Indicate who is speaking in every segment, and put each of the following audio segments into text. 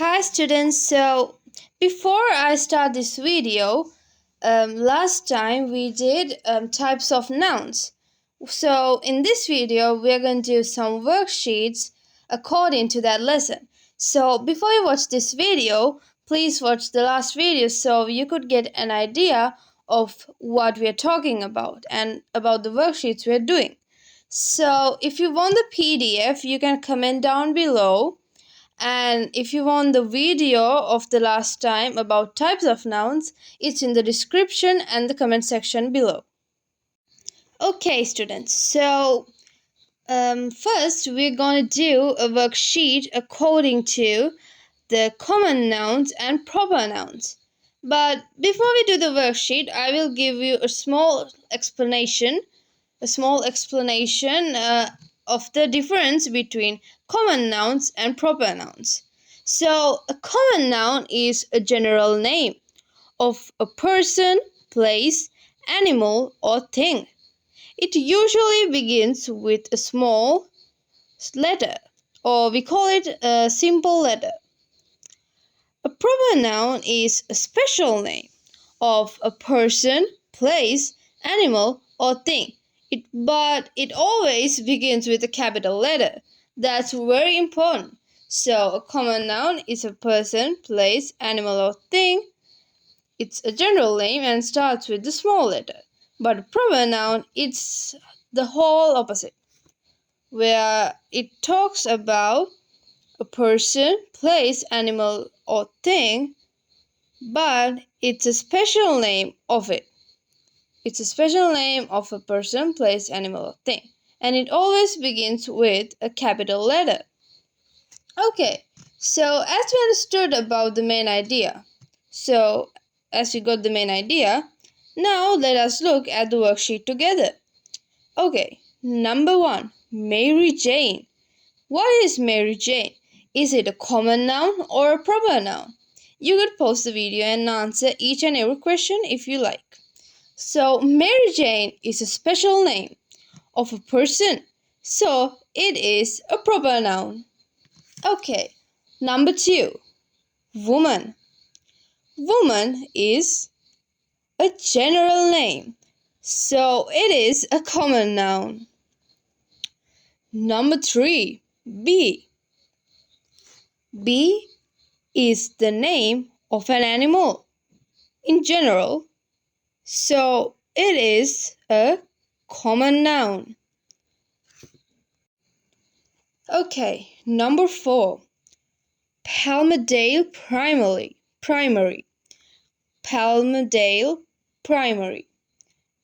Speaker 1: Hi students, so before I start this video, last time we did types of nouns. So in this video, we are going to do some worksheets according to that lesson. So before you watch this video, please watch the last video so you could get an idea of what we are talking about and about the worksheets we are doing. So if you want the PDF, you can comment down below. And if you want the video of the last time about types of nouns, it's in the description and the comment section below. Okay, students, so first we're going to do a worksheet according to the common nouns and proper nouns. But before we do the worksheet, I will give you a small explanation of the difference between common nouns and proper nouns. So, a common noun is a general name of a person, place, animal, or thing. It usually begins with a small letter, or we call it a simple letter. A proper noun is a special name of a person, place, animal, or thing. But it always begins with a capital letter. That's very important. So, a common noun is a person, place, animal, or thing. It's a general name and starts with the small letter. But a proper noun, it's the whole opposite, where it talks about a person, place, animal, or thing, but it's a special name of it. It's a special name of a person, place, animal, or thing. And it always begins with a capital letter. Okay, so as we understood about the main idea, as we got the main idea, now let us look at the worksheet together. Okay, number 1, Mary Jane. What is Mary Jane? Is it a common noun or a proper noun? You could pause the video and answer each and every question if you like. So, Mary Jane is a special name of a person, so it is a proper noun. Okay, number 2, woman. Woman is a general name, so it is a common noun. Number 3, bee. Bee is the name of an animal in general, so it is a common noun. Okay, number 4, Palmerdale Primary. Palmerdale Primary.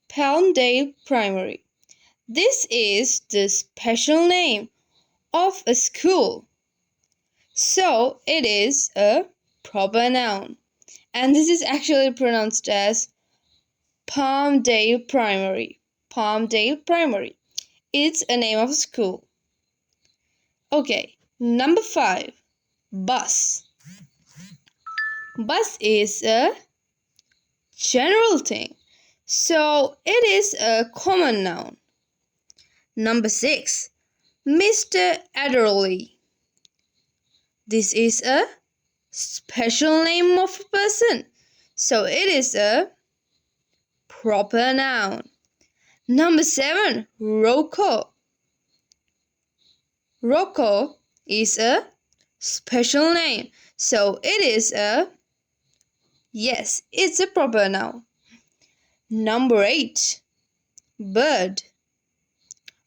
Speaker 1: Palmdale Primary. This is the special name of a school, so it is a proper noun. And this is actually pronounced as Palmdale Primary. Palmdale Primary. It's a name of a school. Okay, number 5, bus. Bus is a general thing, so it is a common noun. Number 6, Mr. Adderley. This is a special name of a person, so it is a proper noun. Number 7, Rocco. Rocco is a special name, so it is it's a proper noun. Number 8, bird.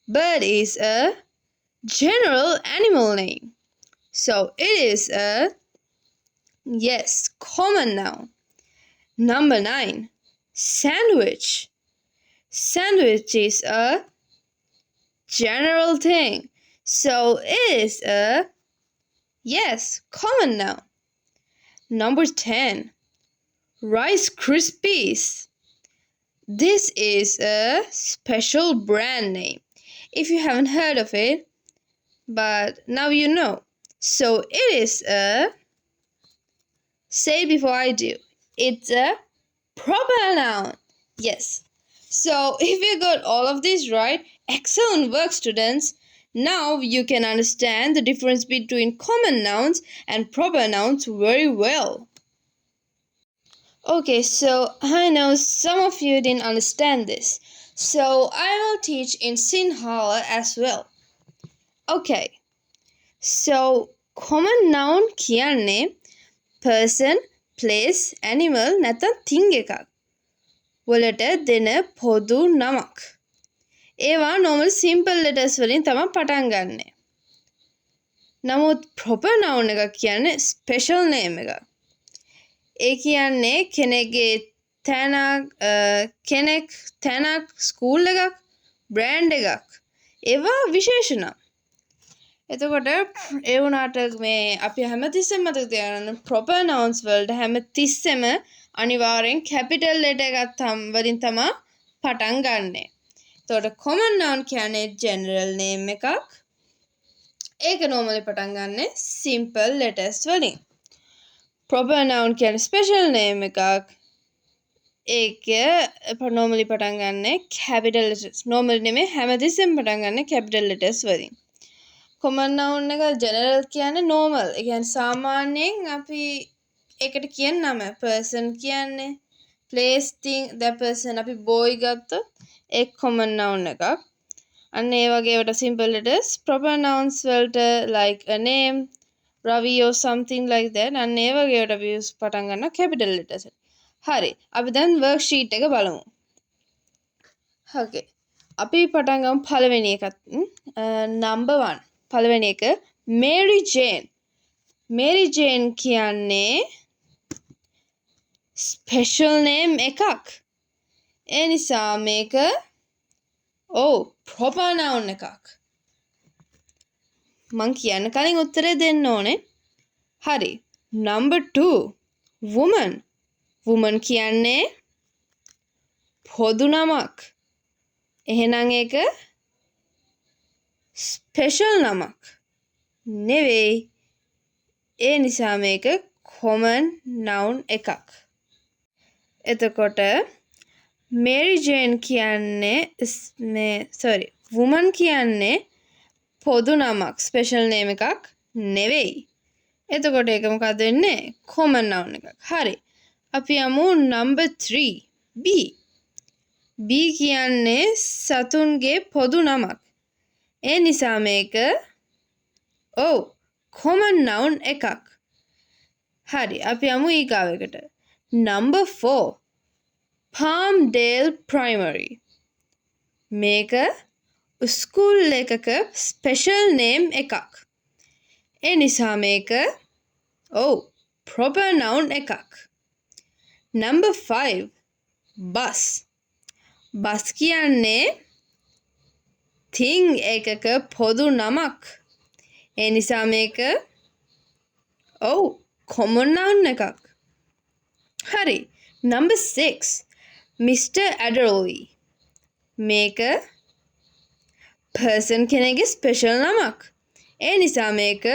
Speaker 1: Bird is a general animal name, so it is a common noun. Number 9, sandwich. Sandwich is a general thing, so it is a common noun. Number 10, Rice Krispies. This is a special brand name. If you haven't heard of it, but now you know. So it is say it before I do. It's a proper noun. Yes. So if you got all of these right, excellent work, students. Now you can understand the difference between common nouns and proper nouns very well. Okay, so I know some of you didn't understand this. So I will teach in Sinhala as well. Okay. So common noun කියන්නේ person, place, animal නැත්නම් thing එකක් වලට දෙන පොදු නමක්. ඒවා normal simple letters වලින් තමයි පටන් ගන්නෙ. නමුත් proper noun එක කියන්නේ special name එකක්. ඒ කියන්නේ කෙනෙක් තැනක් ස්කූල් එකක් බ්‍රෑන්ඩ් එකක් ඒවා විශේෂණ. එතකොට ඒ වුණාට මේ අපි හැමතිස්සෙම මතක තියාගන්න proper nouns වලට හැමතිස්සෙම අනිවාර්යෙන් capital letter එකක් වලින් තමයි පටන් ගන්නෙ. එතකොට common noun කියන්නේ general name එකක්. ඒක normally පටන් ගන්නෙ simple letters වලින්. Proper noun කියන්නේ special name එකක්. ඒක normally පටන් ගන්නෙ capital letters. normally නෙමෙයි හැමතිස්සෙම පටන් ගන්නෙ capital letters වලින්. common noun එක general කියන්නේ normal. ඒ කියන්නේ සාමාන්‍යයෙන් අපි ඒකට කියන නම person කියන්නේ place thing the person අපි boy ගත්තොත් ඒ common noun එකක්. අන්න ඒ වගේ ඒවට simple letters proper nouns වලට like a name Ravi or something like that අන්න ඒ වගේ ඒවට අපි පටන් ගන්නවා capital letters. හරි. අපි දැන් worksheet එක බලමු. okay. අපි පටන් ගමු පළවෙනි එකත් number 1. පළවෙනි එක Mary Jane. Mary Jane කියන්නේ special name එකක්. ඒ නිසා මේක proper noun එකක්. මං කියන්න කලින් උත්තරේ දෙන්න ඕනේ. හරි. number 2 woman. woman කියන්නේ පොදු නමක්. එහෙනම් ඒක special නමක් නෙවෙයි. ඒ නිසා මේක common noun එකක්. එතකොට Mary Jane කියන්නේ woman කියන්නේ පොදු නමක් special name එකක් නෙවෙයි. එතකොට ඒක මොකක්ද වෙන්නේ? common noun එකක්. හරි. අපි යමු number 3 B. B කියන්නේ සතුන්ගේ පොදු නමක්. ඒ නිසා මේක common noun එකක්. හරි. අපි යමු ඊගාව එකට. number 4 Palmdale Primary. මේක ස්කූල් එකක special name එකක්. ඒ නිසා මේක proper noun එකක්. number 5 bus. bus කියන්නේ thing එකක පොදු නමක්. ඒ නිසා මේක common noun එකක්. හරි. number 6 Mr. Adderley. මේක person කෙනෙක්ගේ special නමක්. ඒ නිසා මේක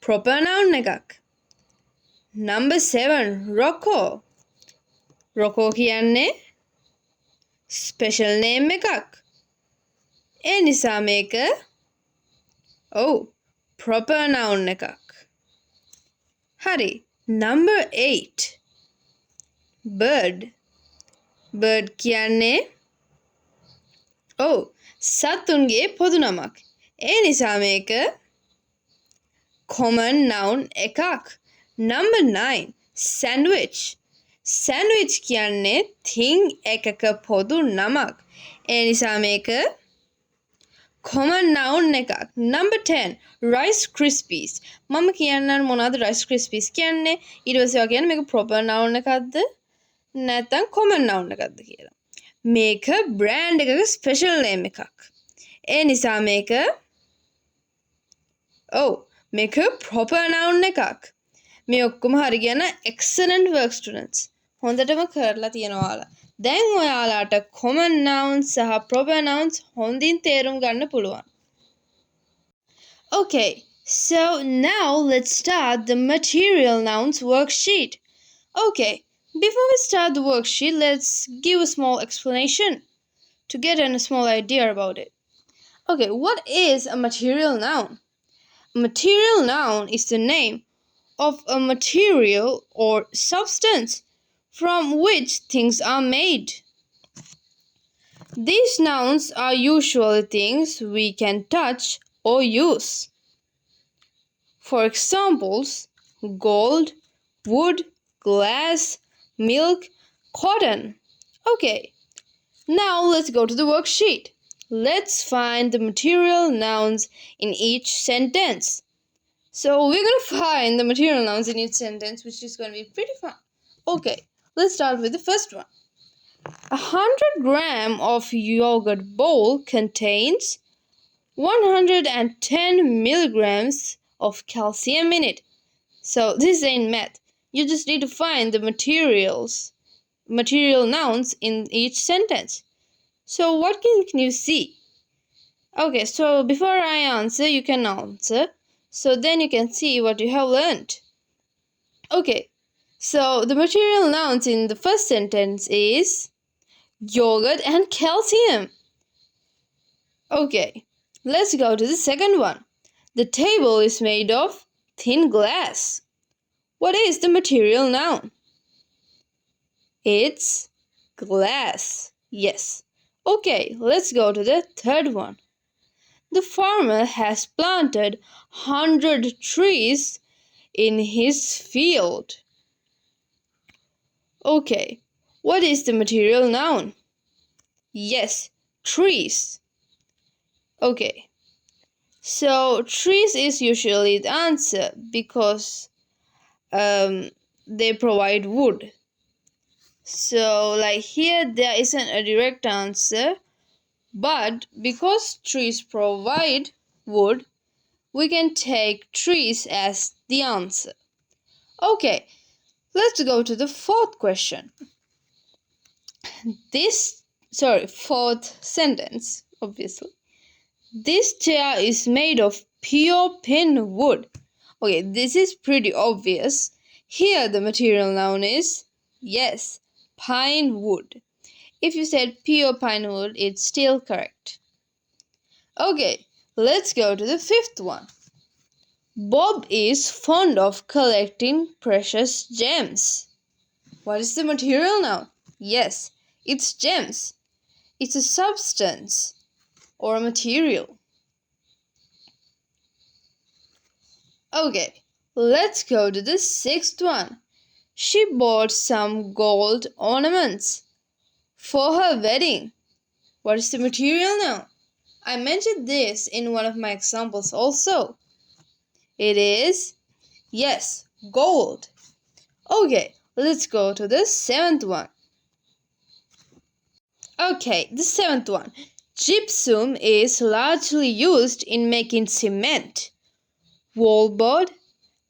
Speaker 1: proper noun එකක්. number 7 Rocco. Rocco කියන්නේ special name එකක්. ඒ නිසා මේක proper noun එකක්. හරි. number 8 bird. bird කියන්නේ සතුන්ගේ පොදු නමක්. ඒ නිසා මේක common noun එකක්. number 9 sandwich. sandwich කියන්නේ thing එකක පොදු නමක්. ඒ නිසා මේක common noun එකක්. number 10 rice krispies. මම කියන්නම් මොනවද rice krispies කියන්නේ. ඊට පස්සේ ඔයා කියන්නේ මේක proper noun එකක්ද නැත්නම් common noun එකක්ද කියලා. මේක brand එකක special name එකක්. ඒ නිසා මේක මේක proper noun එකක්. මේ ඔක්කොම හරි කියන excellent work students. හොඳටම කරලා තියෙනවා ඔයාලා. දැන් ඔයාලාට common nouns සහ proper nouns හොඳින් තේරුම් ගන්න පුළුවන්. Okay, so now let's start the material nouns worksheet. Okay, before we start the worksheet, let's give a small explanation to get a small idea about it. Okay, what is a material noun? A material noun is the name of a material or substance from which things are made. These nouns are usually things we can touch or use. For examples, gold, wood, glass, milk, cotton. Okay, now let's go to the worksheet. Let's find the material nouns in each sentence. So we're going to find the material nouns in each sentence, which is going to be pretty fun. Okay, let's start with the first one. 100 grams of yogurt bowl contains 110 milligrams of calcium in it. So this ain't math. You just need to find the material nouns in each sentence. So what can you see? Okay, so before I answer, you can answer. So then you can see what you have learned. Okay, so the material nouns in the first sentence is yogurt and calcium. Okay, let's go to the second one. The table is made of thin glass. What is the material noun? It's glass. Yes. Okay, let's go to the third one. The farmer has planted 100 trees in his field. Okay, what is the material noun? Yes, trees. Okay, so trees is usually the answer because they provide wood. So like here there isn't a direct answer, but because trees provide wood, we can take trees as the answer. Okay, let's go to the fourth question. Fourth sentence, obviously. This chair is made of pure pine wood. Okay, this is pretty obvious. Here the material noun is, yes, pine wood. If you said pure pine wood, it's still correct. Okay, let's go to the fifth one. Bob is fond of collecting precious gems. What is the material noun? Yes, it's gems. It's a substance or a material. Okay, let's go to the sixth one. She bought some gold ornaments for her wedding. What is the material noun? I mentioned this in one of my examples also. It is, yes, gold. Okay, let's go to the seventh one. Okay, the seventh one. Gypsum is largely used in making cement, wallboard,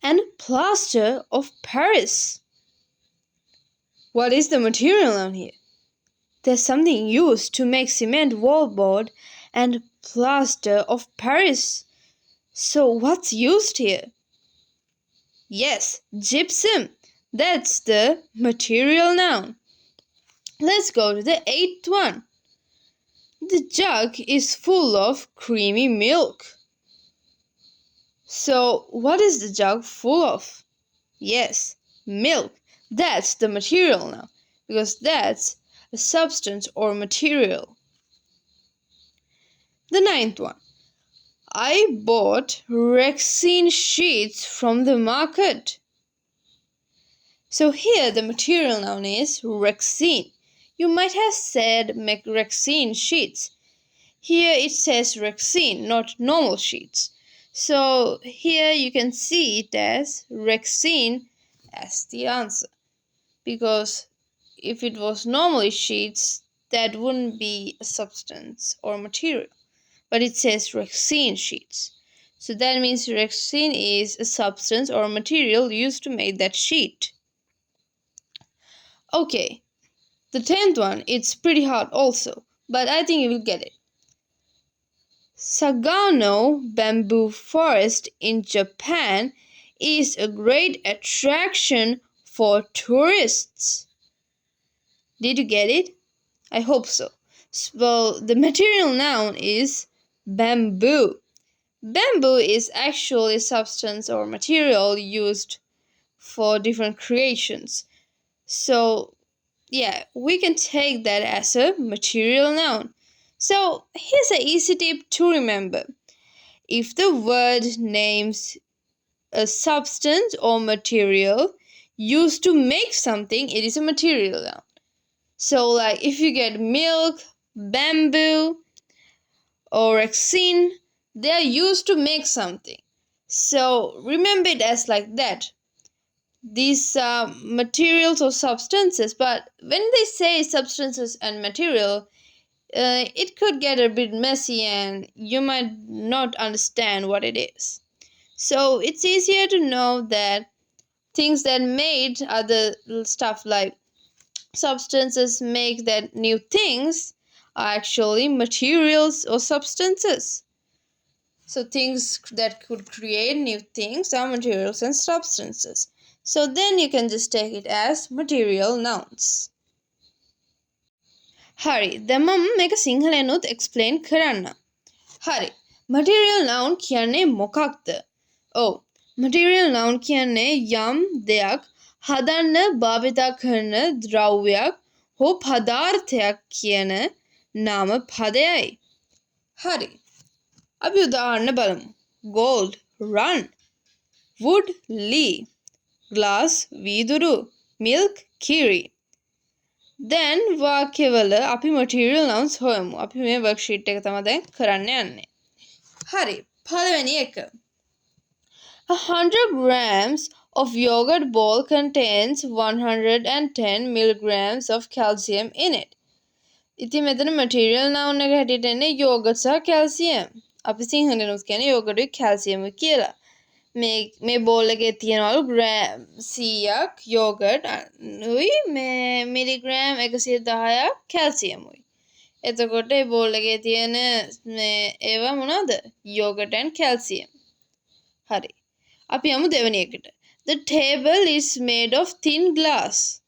Speaker 1: and plaster of Paris. What is the material noun here? There's something used to make cement, wallboard, and plaster of Paris. So what's used here? Yes, gypsum. That's the material noun. Let's go to the eighth one. The jug is full of creamy milk. So what is the jug full of? Yes, milk. That's the material now, because that's a substance or material. The ninth one. I bought Rexine sheets from the market. So here the material noun is Rexine. You might have said Rexine sheets. Here it says Rexine, not normal sheets. So here you can see it as Rexine as the answer. Because if it was normally sheets, that wouldn't be a substance or material. But it says Rexine sheets. So that means Rexine is a substance or material used to make that sheet. Okay, the 10th one, it's pretty hard also, but I think you will get it. Sagano bamboo forest in Japan is a great attraction for tourists. Did you get it? I hope so. Well, the material noun is bamboo. Bamboo is actually a substance or material used for different creations. So, yeah, we can take that as a material noun. So, here's an easy tip to remember. If the word names a substance or material used to make something, it is a material noun. So, like if you get milk, bamboo, or resin, they are used to make something. So, remember it as like that. These are materials or substances, but when they say substances and material, it could get a bit messy and you might not understand what it is. So it's easier to know that things that made other stuff like substances make that new things are actually materials or substances. So things that could create new things are materials and substances. So then you can just take it as material nouns. හරි දැන් මම මේක සිංහලෙනුත් explain කරන්න. හරි material noun කියන්නේ මොකක්ද? ඔව් material noun කියන්නේ යම් දෙයක් හදන්න භාවිතා කරන ද්‍රව්‍යයක් හෝ පදාර්ථයක් කියන නාම පදයයි. හරි අපි උදාහරණ බලමු. gold run, wood lee, glass වීදුරු, milk kiri. Then වාක්‍යවල අපි material nouns හොයමු. අපි මේ worksheet එක තමයි දැන් කරන්න යන්නේ. හරි පළවෙනි එක. 100 grams of yogurt bowl contains 110 milligrams of calcium in it. ඉතින් මෙතන material noun එක හැටියට එන්නේ yogurt සහ calcium. අපි සිංහලෙනුත් කියන්නේ yogurt with calcium කියලා. මේ බෝල් එකේ තියෙනවලු ග්‍රෑම් 100ක් yogurt උයි මේ මිලිග්‍රෑම් 110ක් calcium උයි. එතකොට මේ බෝල් එකේ තියෙන මේ ඒවා මොනවද? yogurt and calcium. හරි. අපි යමු දෙවෙනි එකට. The table is made of thin glass.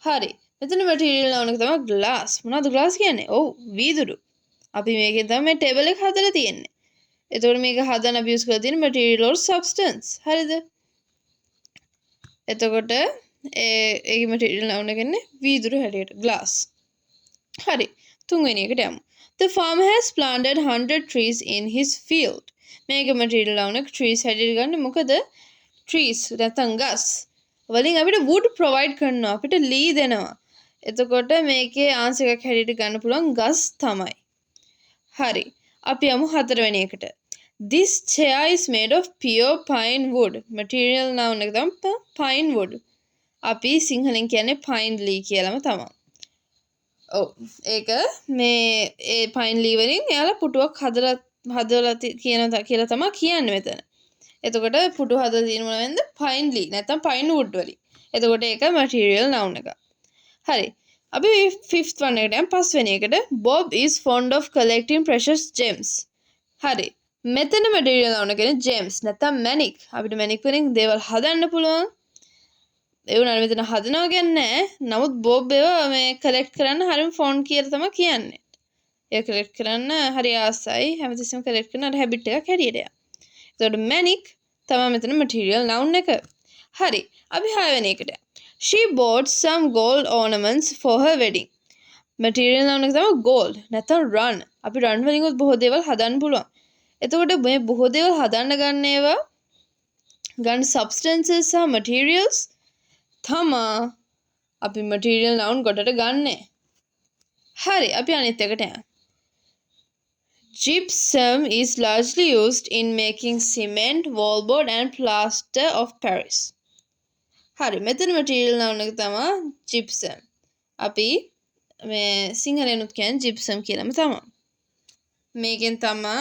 Speaker 1: හරි. මෙතන material noun එක තමයි glass. මොනවද glass කියන්නේ? ඔව් වීදුරු. අපි මේකෙන් තමයි මේ table එක හදලා තියෙන්නේ. එතකොට මේක හදන්න අපි use කරලා තියෙන material or substance. හරිද? එතකොට ඒකේ material noun එක කියන්නේ වීදුරු හැටියට glass. හරි. තුන්වෙනි එකට යමු. The farmer has planted 100 trees in his field. මේක material noun එක trees හැටියට ගන්න මොකද trees නැත්නම් ගස් වලින් අපිට wood provide කරනවා අපිට lee දෙනවා. එතකොට මේකේ answer එකක් හැටියට ගන්න පුළුවන් ගස් තමයි. හරි. අපි යමු හතරවෙනි එකට. This chair is made of pure pine wood. Material noun එක තමයි pine wood. අපි සිංහලෙන් කියන්නේ pine lee කියලාම තමයි. ඔව් ඒක මේ ඒ pine lee වලින් එයාලා පුටුවක් හදලා කියලා තමයි කියන්නේ මෙතන. එතකොට පුටු හදලා තියෙන මොනවෙන්ද? pine lee නැත්නම් pine wood වලින්. එතකොට ඒක material noun එක. හරි. අපි 5th one එකට යමු. පස්වෙනි එකට Bob is fond of collecting precious gems. හරි. මෙතන material noun එක කියන්නේ gems නැත්නම් මැණික්. අපිට මැණික් වලින් දේවල් හදන්න පුළුවන්. ඒ වුණාට මෙතන හදනවා කියන්නේ නැහැ. නමුත් Bob ඒවා මේ collect කරන්න හරිම fond කියලා තමයි කියන්නේ. ඒ collect කරන්න හරි ආසයි. හැමතිස්සෙම collect කරන අර habit එකක් හැටියට යා. එතකොට මැණික් තමයි මෙතන material noun එක. හරි. අපි 6 වෙනි එකට. She bought some gold ornaments for her wedding. Material noun එක තමයි gold නැත්නම් run. අපි run වලින් උත් බොහෝ දේවල් හදන්න පුළුවන්. එතකොට මේ බොහෝ දේවල් හදන්න ගන්න ඒවා ගන්න substances සහ materials තමා අපි material noun කොටට ගන්නෙ. හරි අපි අනිත් එකට යමු. Gypsum is largely used in making cement, wallboard and plaster of Paris. හරි මෙතන material noun එක තමයි gypsum. අපි මේ සිංහලෙනුත් කියන්නේ gypsum කියලාම තමයි. මේකෙන් තමයි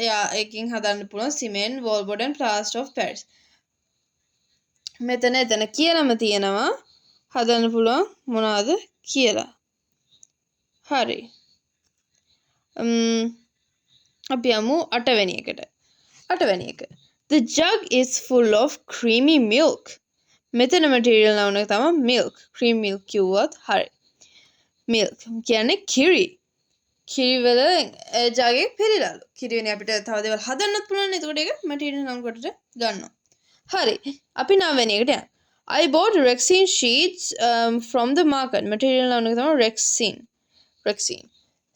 Speaker 1: එයා එකකින් හදන්න පුළුවන් cement, wallboard and plaster of Paris. මෙතන එතන කියලාම තියෙනවා හදන්න පුළුවන් මොනවද කියලා. හරි. අපි යමු 8 වෙනි එකට. 8 වෙනි එක. The jug is full of creamy milk. මෙතන material noun එක තමයි milk. cream milk කිව්වත් හරි. milk කියන්නේ kiri. කිරිවල ජාගේ පිරිලාලු. කිරිවෙන අපිට තව දේවල් හදන්නත් පුළුවන්. එතකොට ඒක මැටීරියල් නවුන් කොටට ගන්නවා. හරි. අපි 9 වෙනි එකට යනවා. I bought Rexine sheets from the market. Material නවුන් එක තමයි Rexine. Rexine.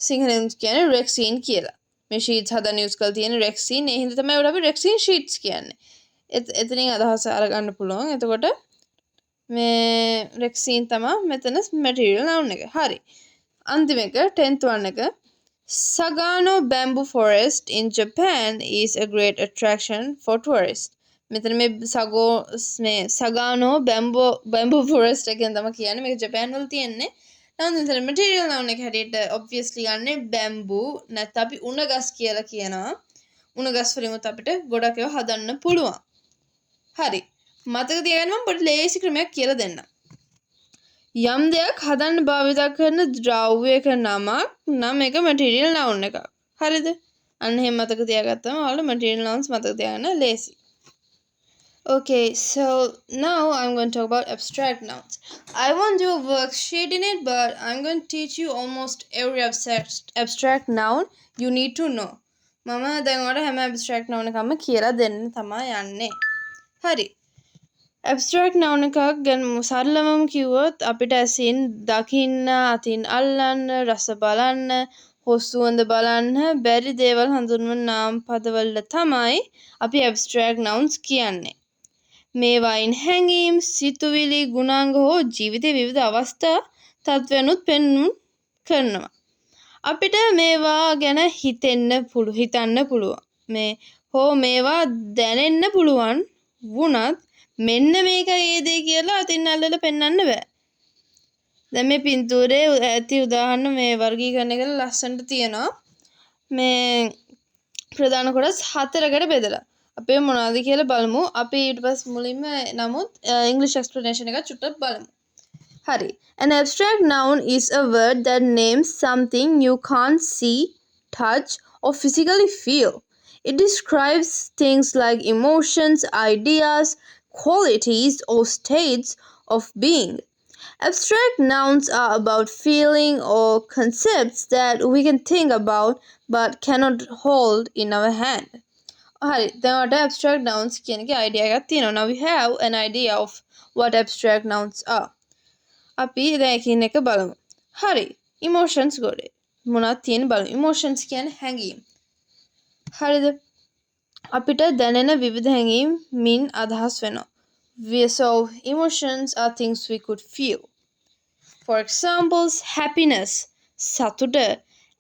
Speaker 1: සිංහලෙන් කියන්නේ Rexine කියලා. මේ sheets හදන්න use කරලා තියෙන Rexine. ඒ හින්දා තමයි ඒවට අපි Rexine sheets කියන්නේ. එතනින් අදහස අරගන්න පුළුවන්. එතකොට මේ Rexine තමයි මෙතන මැටීරියල් නවුන් එක. හරි. අන්තිම එක 10th one එක. Sagano bamboo forest in Japan is a great attraction for tourists. මෙතන මේ Sagano bamboo forest එකෙන් තමයි කියන්නේ. මේක ජපාන් වල තියෙන්නේ. නමුත් මෙතන material noun එක හැටියට obviously ගන්නේ bamboo නැත්නම් අපි උණ ගස් කියලා කියනවා. උණ ගස් වලින් අපිට ගොඩක් ඒවා හදන්න පුළුවන්. හරි. මතක තියාගන්න මම පොඩි ලේසි ක්‍රමයක් කියලා දෙන්නම්. යම් දෙයක් හදන්න භාවිත කරන ද්‍රව්‍යයක නමක් නම් ඒක material noun එකක්. හරිද? අන්න එහෙම මතක තියාගත්තම ඔයාලට material nouns මතක තියාගන්න ලේසි. Okay, so now I'm going to talk about abstract nouns. I won't do a worksheet in it, but I'm going to teach you almost every abstract noun you need to know. මම දැන් ඔයාලට හැම abstract noun එකක්ම කියලා දෙන්න තමයි යන්නේ. හරි. abstract noun එකක් ගැන සරලවම කිව්වොත් අපිට ඇසින් දකින්න, අතින් අල්ලන්න, රස බලන්න, හොස්සුවඳ බලන්න බැරි දේවල් හඳුන්වන නාම පදවලට තමයි අපි abstract nouns කියන්නේ. මේවායින් හැඟීම්, සිතුවිලි, ගුණාංග හෝ ජීවිතයේ විවිධ අවස්ථා තත්ත්වයන්ුත් පෙන්වුම් කරනවා. අපිට මේවා ගැන හිතන්න පුළුවන්. මේවා දැනෙන්න පුළුවන් වුණත් මෙන්න මේකයි ඒ දේ කියලා අතින් අල්ලලා පෙන්වන්න බෑ. දැන් මේ පින්තූරේ ඇති උදාහරණ මේ වර්ගීකරණය කරලා ලස්සනට තියෙනවා. මේ ප්‍රධාන කොටස් 4කට බෙදලා. අපි මොනවද කියලා බලමු. අපි ඊට පස්සේ මුලින්ම නමුත් English explanation එක චුට්ටක් බලමු. හරි. An abstract noun is a word that names something you can't see, touch or physically feel. It describes things like emotions, ideas, qualities or states of being. Abstract nouns are about feeling or concepts that we can think about but cannot hold in our hand. Hari, then abstract nouns කියන එක idea එකක් තියෙනවා. Now we have an idea of what abstract nouns are. අපි දැන් එකින් එක බලමු. හරි. emotions ගොඩේ. මොනවද තියෙන බලමු. emotions කියන්නේ හැඟීම්. හරිද? අපිට දැනෙන විවිධ හැඟීම් මින් අදහස් වෙනවා. So emotions are things we could feel. For examples, happiness, සතුට,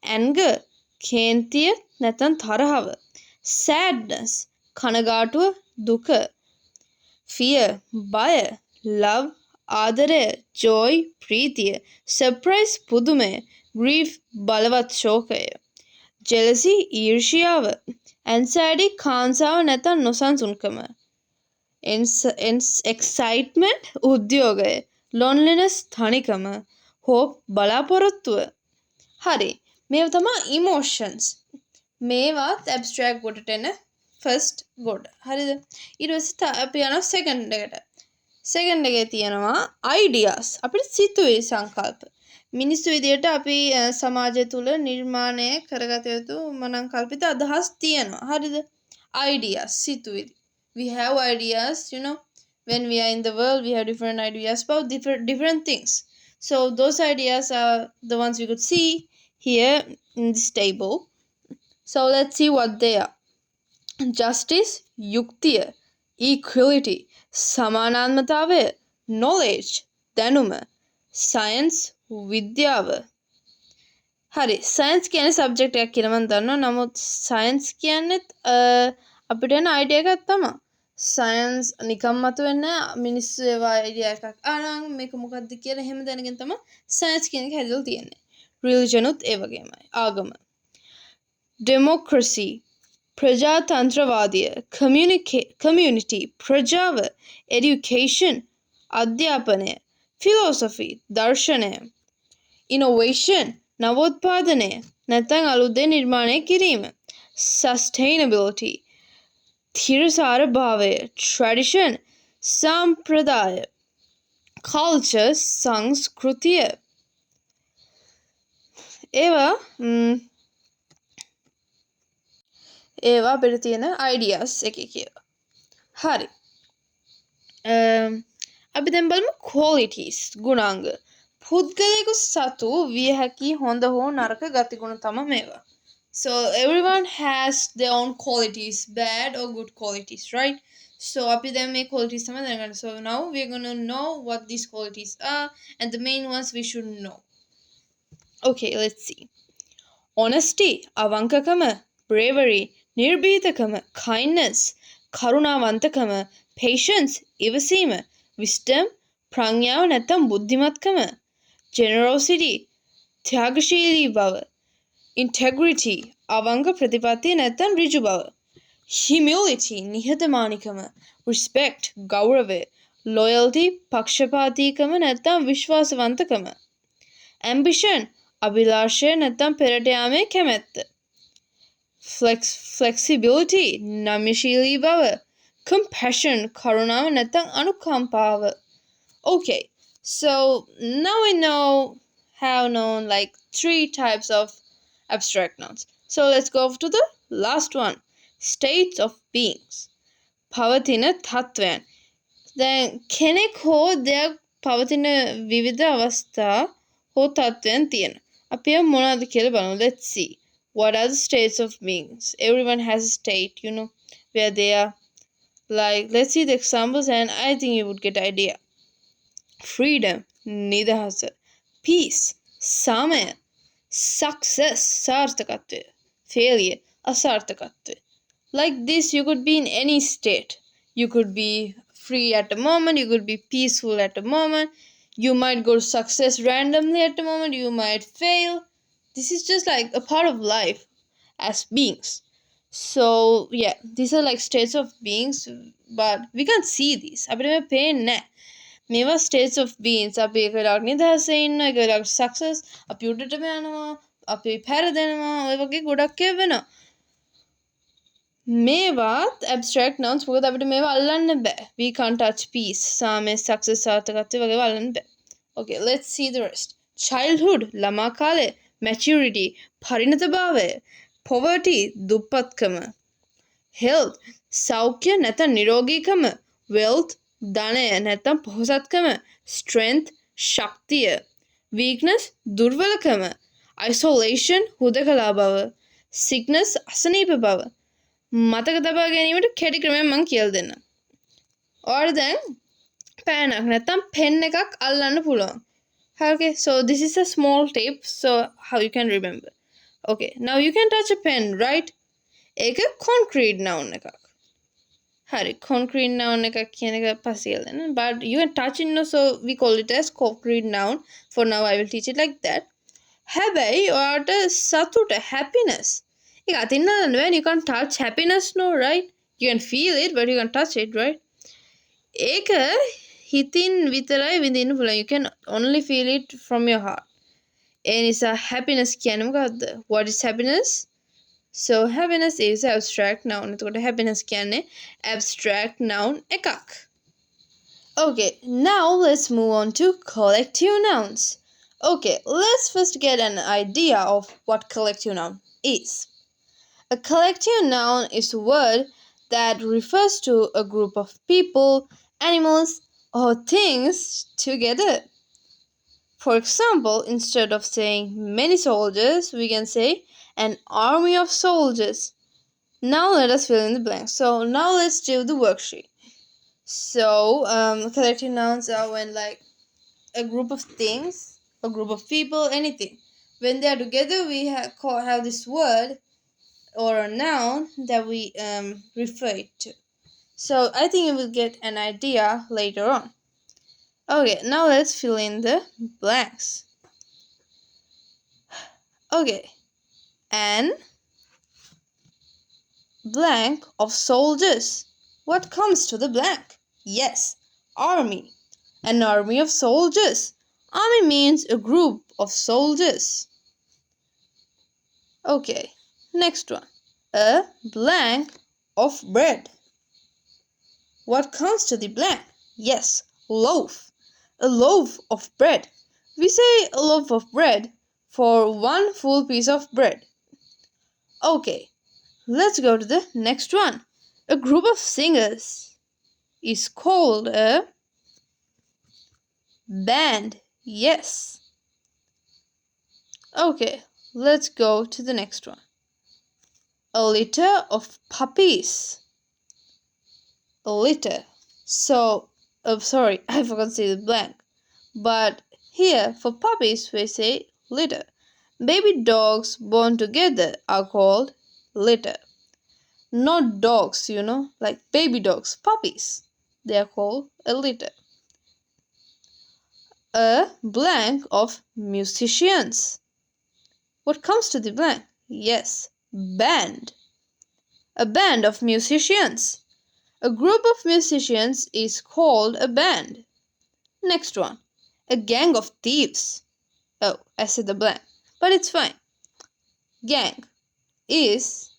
Speaker 1: anger, කේන්තිය නැත්නම් තරහව, sadness, කනගාටුව, දුක, fear, බය, love, ආදරය, joy, ප්‍රීතිය, surprise, පුදුමය, grief, බලවත් ශෝකය, jealousy, ඊර්ෂ්‍යාව, anxiety, කාංසාව නැත්නම් නොසන්සුන්කම, excitement, උද්‍යෝගය, loneliness, තනිකම, hope, බලාපොරොත්තුව. හරි. මේවා තමයි emotions. මේවත් abstract කොටට එන first ගොඩ. හරිද? ඊට පස්සේ අපි යනවා second එකට. second එකේ තියෙනවා ideas. අපිට සිතුවිලි සංකල්ප. මිනිස්සු විදියට අපි සමාජය තුළ නිර්මාණය කරගත යුතු මනං කල්පිත අදහස් තියෙනවා. හරිද? ideas සිතුවිලි. We have ideas, when we are in the world, we have different ideas about different things. So those ideas are the ones we could see here in this table. So let's see what they are. Justice, යුක්තිය, equality, සමානාත්මතාවය, knowledge, දැනුම, science, විද්‍යාව. හරි, science කියන්නේ subject එකක් කියලා මම දන්නවා. නමුත් science කියන්නේත් අපිට එන idea එකක් තමයි. science නිකම් මතුවෙන්නේ මිනිස්සු ඒවා idea එකක් අරන් මේක මොකක්ද කියලා එහෙම දැනගෙන තමයි science කියන එක හැදලා තියෙන්නේ. religion උත් ඒ වගේමයි. ආගම. democracy, ප්‍රජාතන්ත්‍රවාදය, community, ප්‍රජාව, education, අධ්‍යාපනය, philosophy, දර්ශනය, innovation, නවෝත්පාදනය, නැත්නම් අලුත් දේ නිර්මාණය කිරීම, sustainability, තිරසාර භාවය, tradition, සම්ප්‍රදාය, culture, සංස්කෘතිය, ඒවා අපිට තියෙන ideas එකේ කියලා. හරි. අපි දැන් බලමු qualities ගුණාංග. පුද්ගලයෙකු සතු විය හැකි හොඳ හෝ නරක ගතිගුණ තමයි මේවා. So everyone has their own qualities, bad or good qualities, right? So අපි දැන් මේ qualities තමයි දැනගන්න. So now we are going to know what these qualities are and the main ones we should know. Okay, let's see. Honesty, අවංකකම, bravery, නිර්භීතකම, kindness, කරුණාවන්තකම, patience, ඉවසීම, wisdom, ප්‍රඥාව නැත්නම් බුද්ධිමත්කම, generosity, ත්‍යාගශීලී බව, integrity, අවංක ප්‍රතිපත්තිය නැත්නම් ඍජු බව, humility, නිහතමානීකම, respect, ගෞරවය, loyalty, පක්ෂපාතීකම නැත්නම් විශ්වාසවන්තකම, ambition, අභිලාෂය නැත්නම් පෙරට යාමේ කැමැත්ත, flexibility, නම්‍යශීලී බව, compassion, කරුණාව නැත්නම් අනුකම්පාව. Okay, so now we have known like 3 types of abstract nouns. So let's go to the last one, states of beings. පවතින තත්වයන්. දැන් කෙනෙක් හෝ දෙයක් පවතින විවිධ අවස්ථා හෝ තත්වයන් තියෙන. අපි මොනවද කියලා බලමු. Let's see. What are the states of beings? Everyone has a state, where they are. Like, let's see the examples and I think you would get idea. Freedom, නිදහස. Peace, සමය. Success, සාර්ථකත්වය. Failure, අසාර්ථකත්වය. Like this, you could be in any state. You could be free at a moment, you could be peaceful at a moment. You might go to success randomly at a moment, you might fail. This is just like a part of life as beings. So yeah, these are like states of beings, but we can't see these. අපිට මේ පේන්නේ නැහැ. මේවා states of beings. අපි එක වෙලාවක නිදහසේ ඉන්නවා, එක වෙලාවක success, අපි උඩටම යනවා, අපි පැරදෙනවා, ඔය වගේ ගොඩක් ඒවා වෙනවා. මේවත් abstract nouns මොකද අපිට මේවා අල්ලන්න බෑ. We can't touch peace, සාමය, success, සාර්ථකත්වය වගේ අල්ලන්න බෑ. Okay, let's see the rest. Childhood, ළමා කාලය, maturity, පරිණතභාවය, poverty, දුප්පත්කම, health, සෞඛ්‍ය නැත්නම් නිරෝගීකම, wealth, ධනය නැත්නම් පොහොසත්කම, strength, ශක්තිය, weakness, දුර්වලකම, isolation, හුදකලා බව, sickness, අසනීප බව. මතක තබා ගැනීමට කෙටි ක්‍රමයක් මම කියලා දෙන්නම්. ඔයාලා දැන් පෑනක් නැත්නම් පෙන් එකක් අල්ලන්න පුළුවන්. Okay, so this is a small tip, so how you can remember. Okay, now you can touch a pen, right? ඒක concrete noun එකක්. හරි, concrete noun එකක් කියන එක පස්සේ දෙන්න. But you can touch it, so we call it as concrete noun. For now I will teach it like that. හැබැයි ඔයාට සතුට, happiness. You can't touch happiness, no, right? You can feel it, but you can't touch it, right? ඒක හිතින් විතරයි විඳින්න පුළුවන්. You can only feel it from your heart. ඒ නිසා happiness කියන්නේ මොකද්ද? What is happiness? So happiness is abstract noun. එතකොට happiness කියන්නේ abstract noun එකක්. Okay, now let's move on to collective nouns. Okay, let's first get an idea of what collective noun is. A collective noun is a word that refers to a group of people, animals, or things together. For example, instead of saying many soldiers, we can say an army of soldiers. Now let us fill in the blanks. So now let's do the worksheet. So collective nouns are when like a group of things, a group of people, anything. When they are together, we have this word or a noun that we refer it to. So I think you will get an idea later on. Okay, now let's fill in the blanks. Okay, an blank of soldiers. What comes to the blank? Yes, army. An army of soldiers. Army means a group of soldiers. Okay, next one. A blank of bread. What comes to the blank? Yes, loaf. A loaf of bread. We say a loaf of bread, for one full piece of bread. Okay, let's go to the next one. A group of singers is called a band. Yes. Okay, let's go to the next one. A litter of puppies. A litter. So, sorry, I forgot to say the blank. But here, for puppies, we say litter. Baby dogs born together are called litter. Not dogs, like baby dogs, puppies. They are called a litter. A blank of musicians. What comes to the blank? Yes, band. A band of musicians. A group of musicians is called a band. Next one. A gang of thieves. Oh, I said the blank, but it's fine. Gang is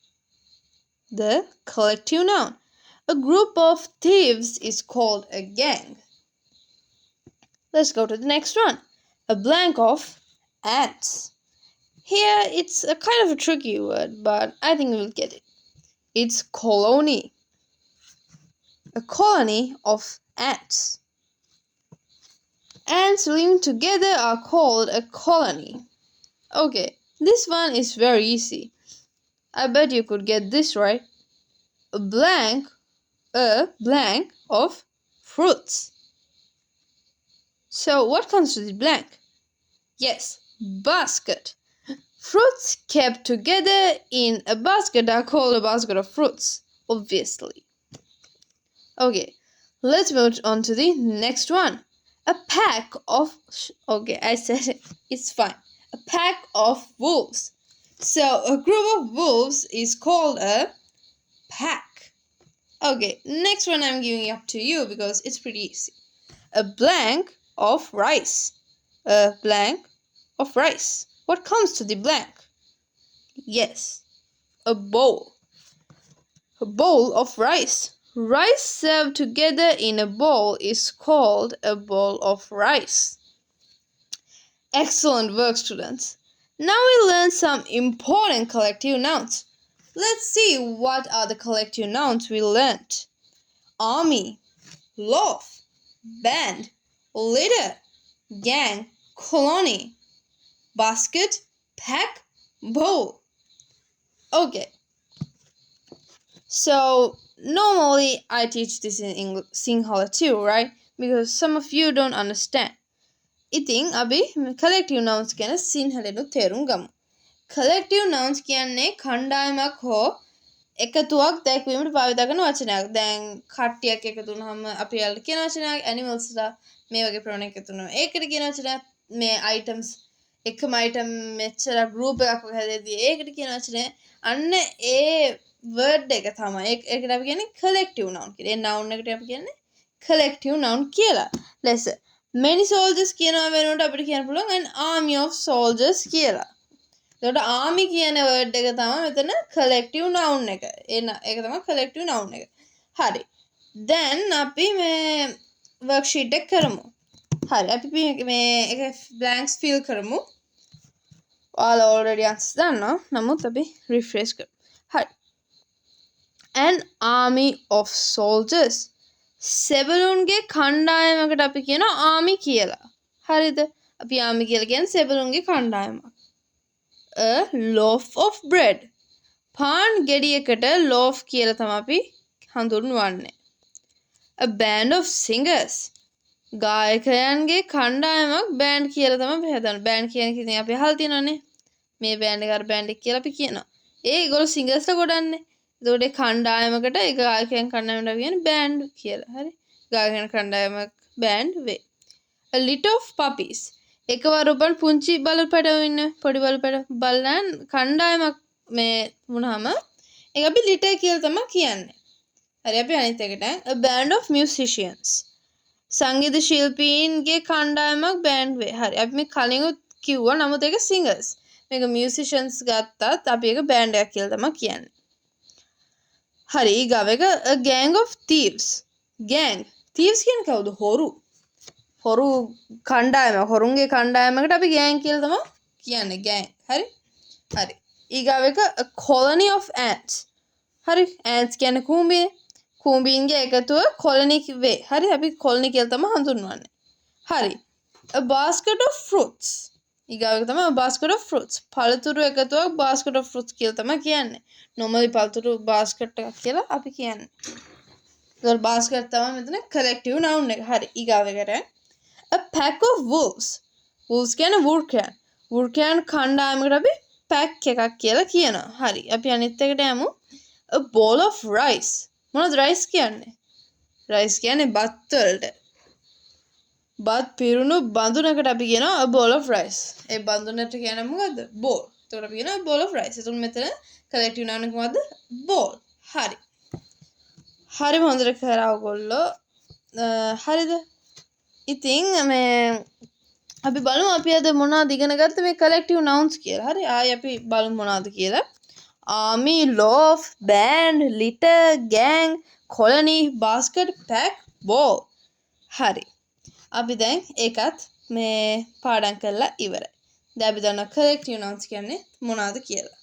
Speaker 1: the collective noun. A group of thieves is called a gang. Let's go to the next one. A blank of ants. Here it's a kind of a tricky word, but I think we'll get it. It's colony. A colony of ants. Ants living together are called a colony. Okay, this one is very easy. I bet you could get this right. A blank of fruits. So what comes to the blank? Yes, basket. Fruits kept together in a basket are called a basket of fruits, obviously. Okay, let's move on to the next one. A pack of... Okay, I said it. It's fine. A pack of wolves. So a group of wolves is called a pack. Okay, next one I'm giving up to you because it's pretty easy. A blank of rice. A blank of rice. What comes to the blank? Yes, a bowl. A bowl of rice. Rice served together in a bowl is called a bowl of rice. Excellent work, students. Now we learn some important collective nouns. Let's see what are the collective nouns we learnt. Army, loaf, band, litter, gang, colony, basket, pack, bowl. Okay. So normally I teach this in English Sinhala too, right? Because some of you don't understand. ඉතින් අපි collective nouns ගැන සිංහලෙනුත් තේරුම් ගමු. Collective nouns කියන්නේ කණ්ඩායමක් හෝ එකතුවක් දැක්වීමට භාවිත කරන වචනයක්. දැන් කට්ටියක් එකතු වුනහම අපි යාළුවෝ කියන වචනයක් animalsලා මේ වගේ ප්‍රෝණ එකතු වෙනවා. ඒකට කියන වචනයක් මේ items එකම item මෙච්චර group එකක් වගේ හැදෙද්දී ඒකට කියන වචනය අන්න ඒ word එක තමයි. ඒකට අපි කියන්නේ collective noun කියලා. ඒ noun එකට අපි කියන්නේ collective noun කියලා. ලෙස many soldiers කියනවා වෙනුවට අපිට කියන්න පුළුවන් an army of soldiers කියලා. එතකොට army කියන word එක තමයි මෙතන collective noun එක. ඒක තමයි collective noun එක. හරි. දැන් අපි මේ worksheet එක කරමු. හරි. අපි මේ එක blanks fill කරමු. ඔයාලා already answers දන්නවා. නමුත් අපි refresh කරමු. හරි. An army of soldiers. සෙබළුන්ගේ කණ්ඩායමකට අපි කියනවා ආමි කියලා. හරිද? අපි ආමි කියලා කියන්නේ සෙබළුන්ගේ කණ්ඩායමක්. A loaf of bread. පාන් ගෙඩියකට loaf කියලා තමයි අපි හඳුන්වන්නේ. A band of singers. ගායකයන්ගේ කණ්ඩායමක් band කියලා තමයි අපි හදන්නේ. band කියන එක ඉතින් අපි අහලා තියෙනවානේ. මේ band එක අර band එක කියලා අපි කියනවා. ඒගොල්ලෝ singersලා ගොඩන්නේ. එතකොට ඒ කණ්ඩායමකට ඒ ගායකයන් කණ්ඩායමට අපි කියන්නේ band කියලා. හරි. ගායකයන් කණ්ඩායමක් band වේ. A litter of puppies. එකවර උපන් පුංචි බලු පැටවෝ ඉන්න පොඩි බලු බලන් කණ්ඩායමක් මේ වුණාම ඒක අපි litter කියලා තමයි කියන්නේ. හරි අපි අනිත් එකට a band of musicians. සංගීත ශිල්පීන්ගේ කණ්ඩායමක් band වේ. හරි අපි මේ කලින් කිව්වා නමුත් ඒක singers. මේක musicians ගත්තත් අපි ඒක band එකක් කියලා තමයි කියන්නේ. හරි ඊගාව එක a gang of thieves. gang thieves කියන්නේ කවුද? හොරු කණ්ඩායම හොරුන්ගේ කණ්ඩායමකට අපි gang කියලා තමයි කියන්නේ gang. හරි? හරි. ඊගාව එක a colony of ants. හරි? ants කියන්නේ කූඹිය. කූඹීන්ගේ එකතුව colony වේ. හරි? අපි colony කියලා තමයි හඳුන්වන්නේ. හරි. a basket of fruits. ඊගාව එක තමයි a basket of fruits. පළතුරු එකතුවක් basket of fruits කියලා තමයි කියන්නේ. normally පළතුරු basket එකක් කියලා අපි කියන්නේ. ඒතකොට basket තමයි මෙතන collective noun එක. හරි. ඊගාව එකට a pack of wolves. wolves කියන්නේ වෘකයන්. වෘකයන් කණ්ඩායමකට අපි pack එකක් කියලා කියනවා. හරි. අපි අනිත් එකට යමු. a bowl of rice. මොනවද rice කියන්නේ? rice කියන්නේ බත් වලට. බත් පිරුණු බඳුනකට අපි කියනවා a bowl of rice. ඒ බඳුනට කියන්නේ මොකද්ද? bowl. එතකොට අපි කියනවා bowl of rice. එතකොට මෙතන collective noun එක මොකද්ද? bowl. හරි. හරිම හොඳට කරා ඔයගොල්ලෝ. හරිද? ඉතින් මේ අපි බලමු අපි අද මොනවද ඉගෙන ගත්තේ මේ collective nouns කියලා. හරි. ආයි අපි බලමු මොනවද කියලා. army, loaf, band, litter, gang, colony, basket, pack, bowl. හරි. අපි දැන් ඒකත් මේ පාඩම් කරලා ඉවරයි. දැන් අපි දන්නවා collective nouns කියන්නේ මොනවද කියලා.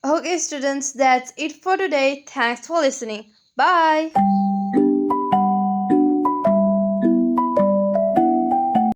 Speaker 1: Okay students, that's it for today. Thanks for listening. Bye.